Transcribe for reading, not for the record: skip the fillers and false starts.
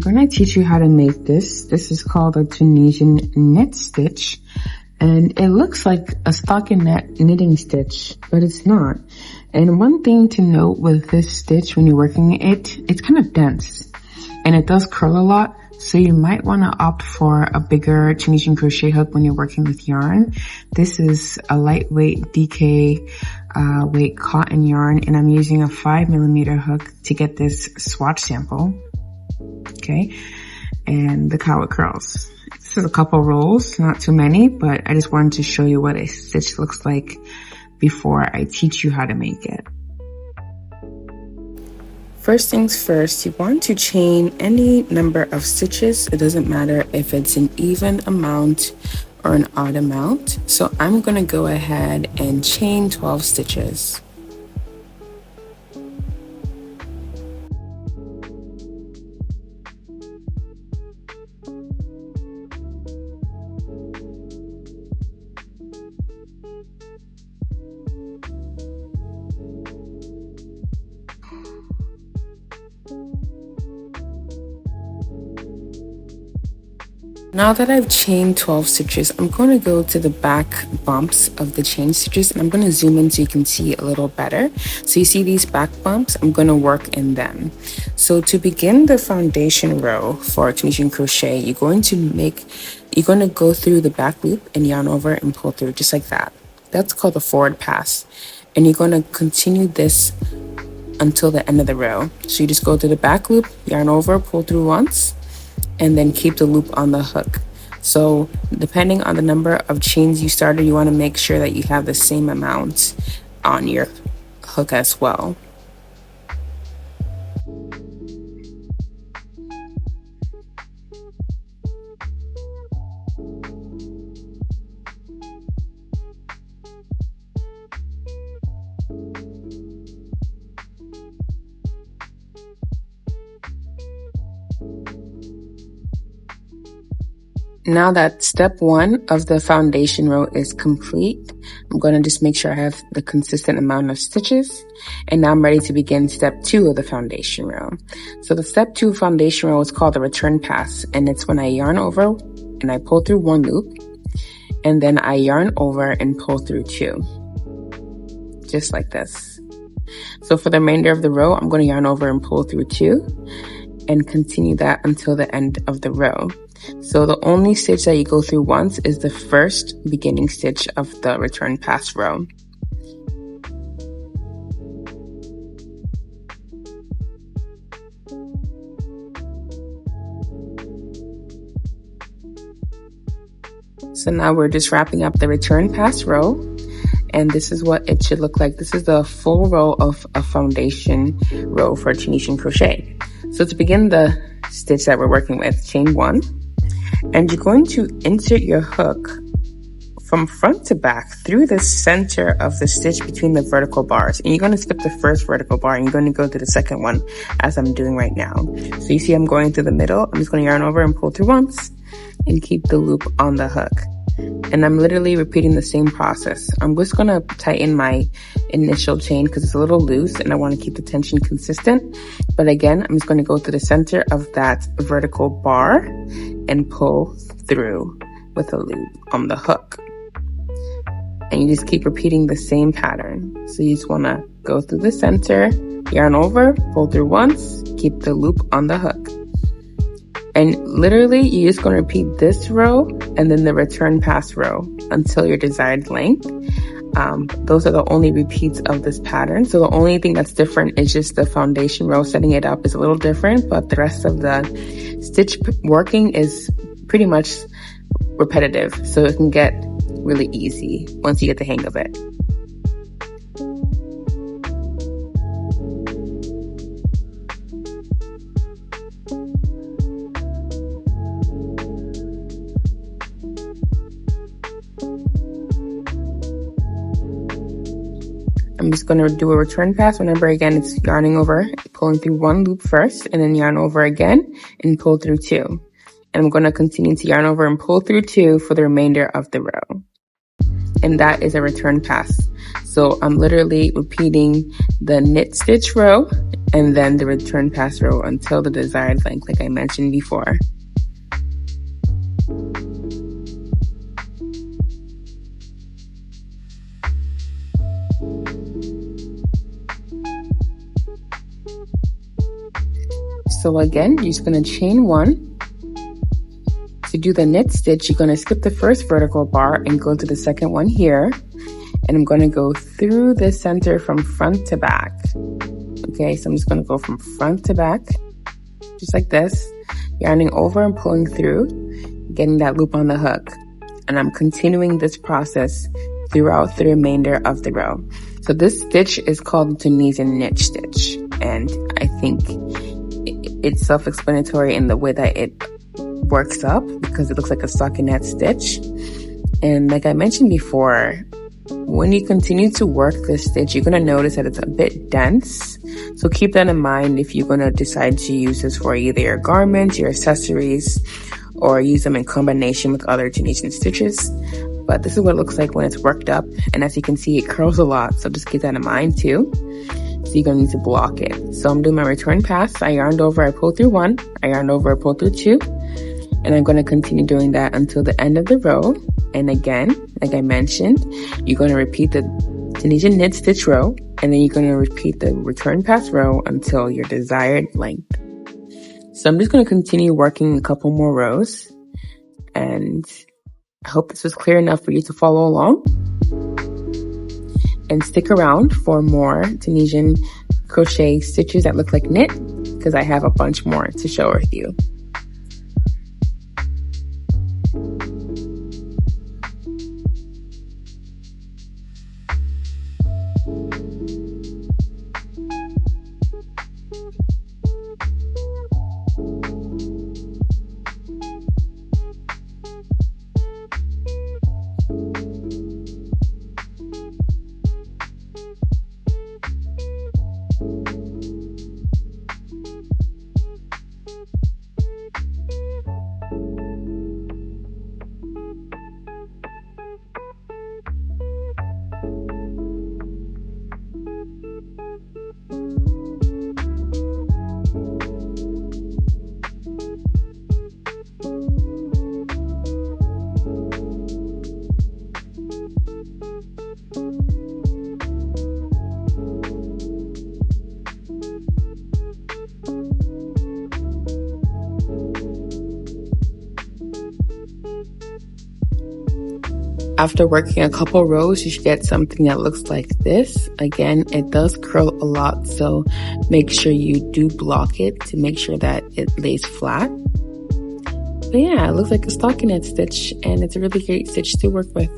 going to teach you how to make this. This is called a Tunisian knit stitch. And it looks like a stockinette knitting stitch, but it's not. And one thing to note with this stitch when you're working it, it's kind of dense. And it does curl a lot. So you might want to opt for a bigger Tunisian crochet hook when you're working with yarn. This is a lightweight DK weight cotton yarn, and I'm using a 5mm hook to get this swatch sample. Okay, and look how it curls. This is a couple rolls, not too many, but I just wanted to show you what a stitch looks like before I teach you how to make it. First things first, you want to chain any number of stitches. It doesn't matter if it's an even amount or an odd amount. So I'm going to go ahead and chain 12 stitches. Now that I've chained 12 stitches, I'm going to go to the back bumps of the chain stitches, and I'm going to zoom in so you can see a little better. So you see these back bumps, I'm going to work in them. So to begin the foundation row for Tunisian crochet, you're going to go through the back loop and yarn over and pull through just like that. That's called the forward pass. And you're going to continue this until the end of the row. So you just go through the back loop, yarn over, pull through once, and then keep the loop on the hook. So depending on the number of chains you started, you want to make sure that you have the same amount on your hook as well. Now that step 1 of the foundation row is complete, I'm going to just make sure I have the consistent amount of stitches. And now I'm ready to begin step 2 of the foundation row. So the step 2 foundation row is called the return pass. And it's when I yarn over and I pull through 1 loop. And then I yarn over and pull through 2. Just like this. So for the remainder of the row, I'm going to yarn over and pull through 2. And continue that until the end of the row. So the only stitch that you go through once is the first beginning stitch of the return pass row. So now we're just wrapping up the return pass row, and this is what it should look like. This is the full row of a foundation row for Tunisian crochet. So to begin the stitch that we're working with, chain 1. And you're going to insert your hook from front to back through the center of the stitch between the vertical bars. And you're going to skip the first vertical bar and you're going to go to the second one as I'm doing right now. So you see I'm going through the middle. I'm just going to yarn over and pull through once and keep the loop on the hook. And I'm literally repeating the same process. I'm just going to tighten my initial chain because it's a little loose and I want to keep the tension consistent. But again, I'm just going to go to the center of that vertical bar and pull through with a loop on the hook. And you just keep repeating the same pattern. So you just want to go through the center, yarn over, pull through once, keep the loop on the hook. And literally, you're just going to repeat this row and then the return pass row until your desired length. Those are the only repeats of this pattern. So the only thing that's different is just the foundation row. Setting it up is a little different, but the rest of the stitch working is pretty much repetitive. So it can get really easy once you get the hang of it. I'm just going to do a return pass. Remember, again, it's yarning over, pulling through 1 loop first, and then yarn over again and pull through 2. And I'm going to continue to yarn over and pull through 2 for the remainder of the row. And that is a return pass. So I'm literally repeating the knit stitch row and then the return pass row until the desired length, like I mentioned before. So again, you're just going to chain 1. To do the knit stitch, you're going to skip the first vertical bar and go to the second one here. And I'm going to go through the center from front to back. Okay, so I'm just going to go from front to back, just like this, yarning over and pulling through, getting that loop on the hook. And I'm continuing this process throughout the remainder of the row. So this stitch is called the Tunisian knit stitch. And I think it's self-explanatory in the way that it works up because it looks like a stockinette stitch. And like I mentioned before, when you continue to work this stitch, you're going to notice that it's a bit dense. So keep that in mind if you're going to decide to use this for either your garments, your accessories, or use them in combination with other Tunisian stitches. But this is what it looks like when it's worked up. And as you can see, it curls a lot. So just keep that in mind too. So you're going to need to block it. So I'm doing my return pass. I yarned over, I pulled through 1. I yarned over, I pulled through 2. And I'm going to continue doing that until the end of the row. And again, like I mentioned, you're going to repeat the Tunisian knit stitch row, and then you're going to repeat the return pass row until your desired length. So I'm just going to continue working a couple more rows, and I hope this was clear enough for you to follow along. And stick around for more Tunisian crochet stitches that look like knit, because I have a bunch more to share with you. After working a couple rows, you should get something that looks like this. Again, it does curl a lot, so make sure you do block it to make sure that it lays flat. But yeah, it looks like a stockinette stitch, and it's a really great stitch to work with.